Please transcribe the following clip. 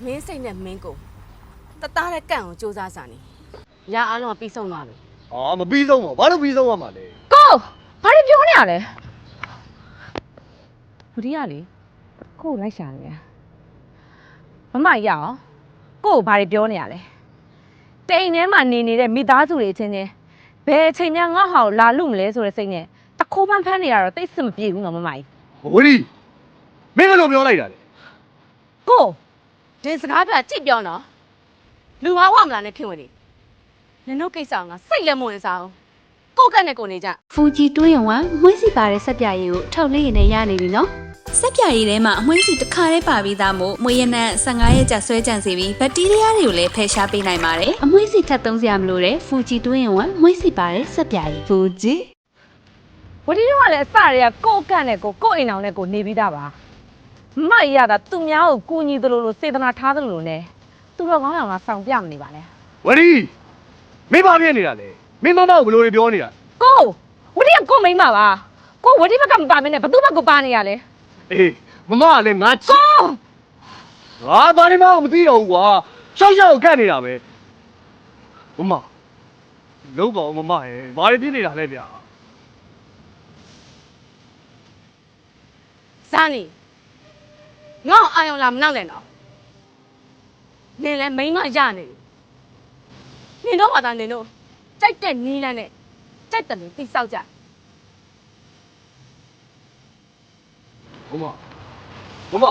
မင်းစိတ်နဲ့မင်းကိုတသားတဲ့ကန့်ကိုစူးစမ်းစားနေရအားလုံးကပြီးဆုံးသွားပြီ အော်မပြီးဆုံးပါဘာလို့ပြီးဆုံးရမှာလဲ ကိုဘာတွေပြောနေရလဲလူဒီကလေကိုကိုလိုက်ရှာနေရမမရအောင်ကိုကိုဘာတွေပြောနေရလဲတိမ်ထဲမှာနေနေတဲ့မိသားစုတွေချင်းချင်းဘယ်အချိန်မှငါ့ဟာကိုလာလို့မလဲဆိုတဲ့စိတ်နဲ့တခိုးပန်းဖန်းနေရတော့တိတ်စစ်မပြေဘူးနော်မမကြီး ဝရီမင်းကလို့ပြောလိုက်တာလေ ကိုဒီစကားပြကြည့်ပြောနော်လူမဝမလားနဲ့ခင်ဝင်နေနင်တို့ကိစ္စကစိတ်လည်းမဝင်စားဘူးကိုကက်နဲ့ကိုနေကြ ဖူဂျီတွင်းရုံကမွှေးစီပါတဲ့ဆက်ပြရည်ကိုထုတ်လေးရည်နဲ့ရနေပြီနော်ဆက်ပြရည်ထဲမှာအမွှေးစီတစ်ခါတည်းပါပြီးသားမို့မွေးရနံ15ရက်ကြာဆွဲကြံစီပြီးဘက်တီးရီးယားတွေကိုလည်းဖယ်ရှားပေးနိုင်ပါတယ်အမွှေးစီထပ်သုံးစရာမလိုတဲ့ဖူဂျီတွင်းရုံကမွှေးစီပါတဲ့ဆက်ပြရည်ဖူဂျီ ဝတီတို့ကလည်းအစတွေကကိုကန့်နဲ့ကိုအိမ်အောင်နဲ့ကိုနေပြီးသားပါမမကြီးရတာသူများကိုကူညီသလိုလိုစေတနာထားသလိုလိုနဲ့သူတော်ကောင်းအောင်ကဆောင်ပြမနေပါနဲ့ ဝရီမင်းဘာဖြစ်နေတာလဲမင်းမမကိုဘယ်လိုတွေပြောနေတာ ကိုဝတီကကိုမိမ့်ပါပါကိုဝတီဘက်ကမပါမနဲ့ဘသူဘက်ကိုပါနေရလဲ အေးမမကလည်းငါချစ်ငါဘာနေမှမသိတော့ဘူးကွာရှောက်ရှောက်ခတ်နေတာပဲမမလုံးပါဦးမမရဲ့ဘာတွေဖြစ်နေတာလဲဗျာ ဇာနီငေါ့အာယုံလာမနောက်နဲ့နော်နင်လည်းမိန်းမရနေနင်တို့ဘာသာနင်တို့ကြိုက်တဲ့နီးလန်းနဲ့ကြိုက်တယ်လို့တိဆောက်ကြ မမကိုမ